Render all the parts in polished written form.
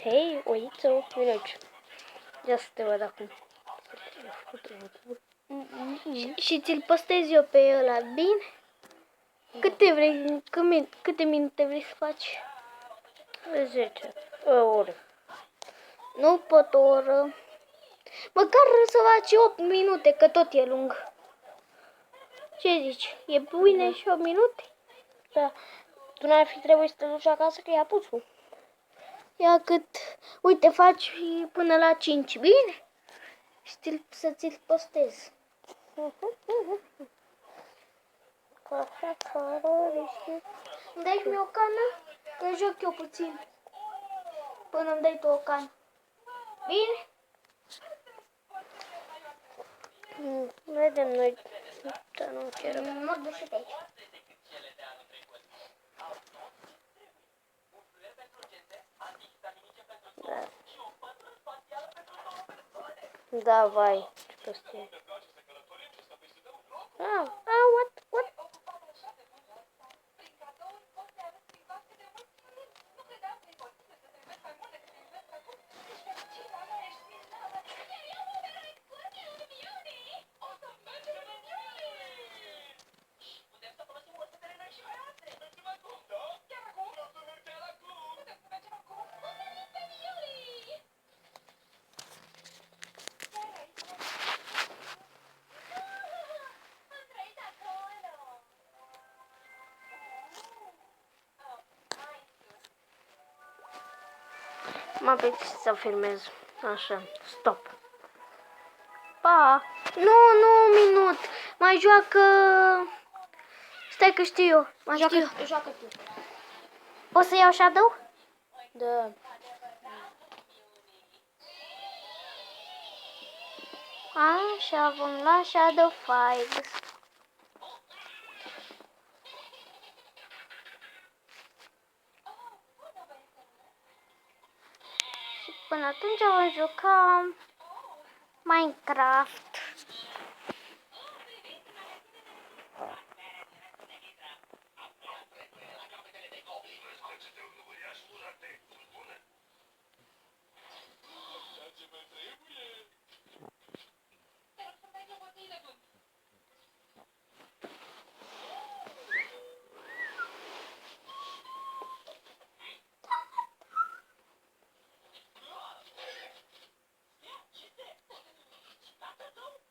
Hei, oițo, vino aici. Ia să te văd acum. Și ți-l postez eu pe ăla, bine? Câte vrei, câte minute vrei să faci? 10 ore. Nu pot o oră. Măcar să faci 8 minute, că tot e lung. Ce zici? E bine și 8 minute? Da. Tu n-ar fi trebuit să te duci acasă, că e apusul. Ia cât... Uite, faci până la 5, bine? Și să ți-l postez. Îmi dai și mie o cană? Că joc eu puțin. Până îmi dai tu o cană. Bine? Vedem noi. Dar nu chiar. Mă duc și pe aici. Da. Da, vai. Ce prostie. What? Mă apex să filmez. Așa, stop. Pa! Nu, un minut. Mai joacă... Stai că știu eu. Mai joacă tu. Poți să iau Shadow? Da. Așa, vom lua Shadow 5. Și până atunci vom juca Minecraft.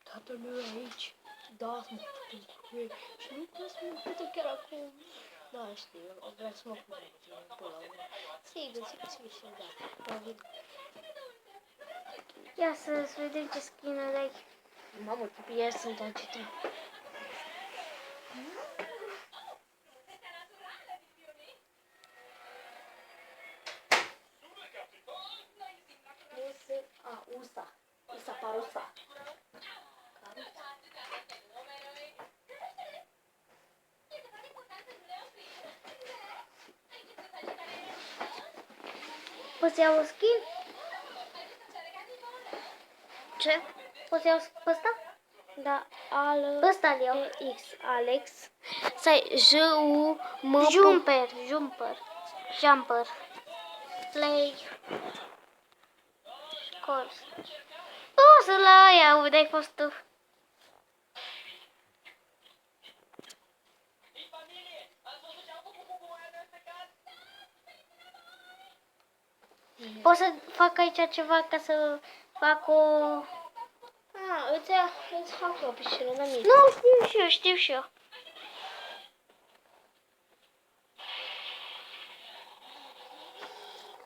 Tatăl meu e aici. Da, mă putem cu el. Și nu vreau să mă putem chiar acum. Da, știu, vreau să mă putem cu tine până la urmă. Sigur, și da. Ia să vedem ce skin-uri ai. Mamă, iar sunt agitat. Usa parusa. Poți să iau un skin? Ce? Poți să iau pe ăsta? Da, ăsta-l iau. X, Alex. Sai, J-U-M... Jumper. Play. Scores. O să la aia, unde ai fost tu? Pot să fac aici ceva ca să fac o... îți fac o piscină, n-am nimic. Nu, știu și eu.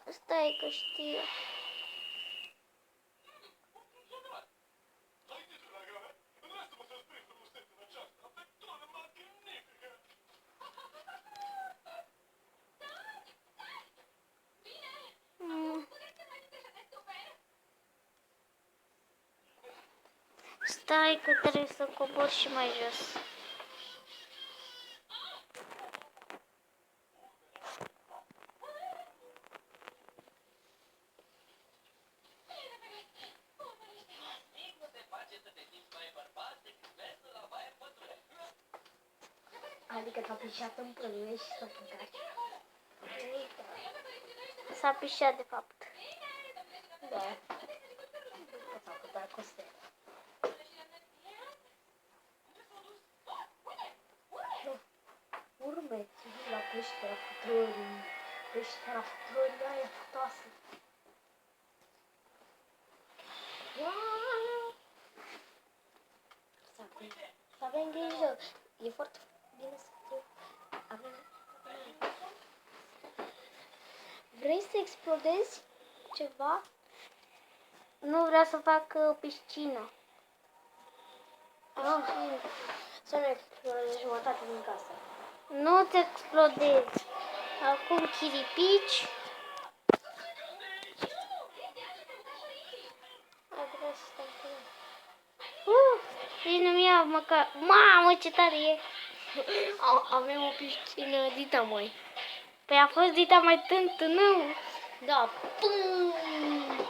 Stai că știu. Stai că trebuie să cobor și mai jos. Adică s-a pișat în pălărie și s-a picat. S-a pișat de fapt. Da. Sau cât ar coste. Urmeți la peștera futrorii. Peștera futrorii aia putoasă. Să avem grijă. E foarte bine să avem... Vrei să explodezi ceva? Nu vreau să fac piscină. Să nu explodezi jumătate din casă. Nu-ți explodezi. Acum chiripici. Vreau să stăm cu el. Nici nu-mi ia măcar. Mamă, ce tare e. Avem o piscină dita, măi. Păi a fost dita mai tântânău. Da. Pum!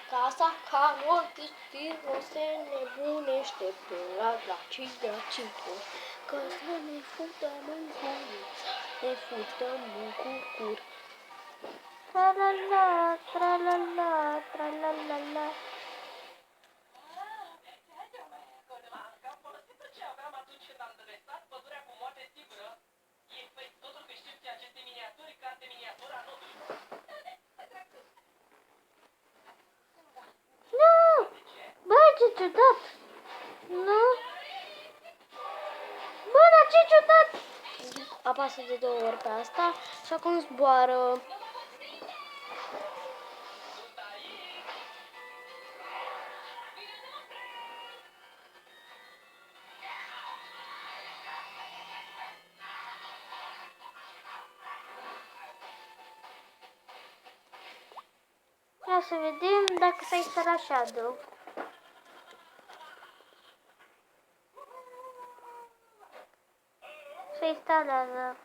Casa Canotistivo se nebunește pe la Dracito. Că să ne futăm în cur, ne futăm în curcur. Tra-la-la, tra-la-la, tra-la-la-la. Nu! Bă, ce ciudat! Nu! Bă, dar ce ciudat! Apasă de 2 ori pe asta și acum zboară. Ia să vedem dacă s-a instalat Shadow. Se instalează.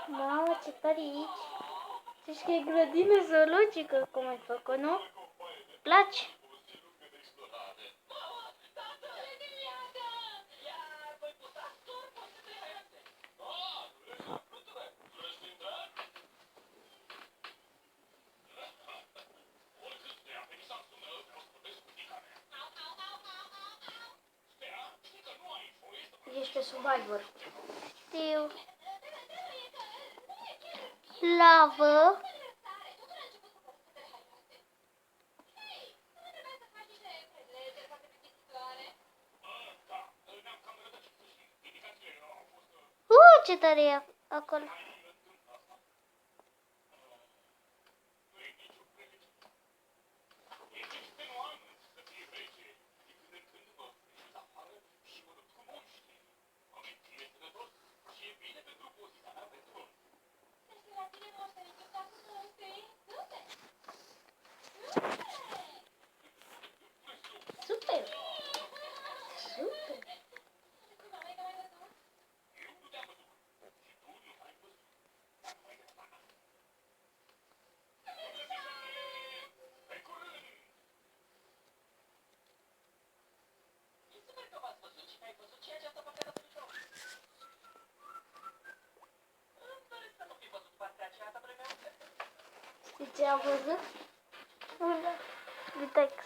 Mamă, ce tare e aici. Zici că e grădină zoologică, cum ai făcut, nu? Place? Ești pe Survivor. Știu. Lavă. Ce tare e acolo. Super! Super! Știi ce am văzut? Unde? Vitex.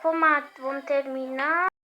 acum vom termina.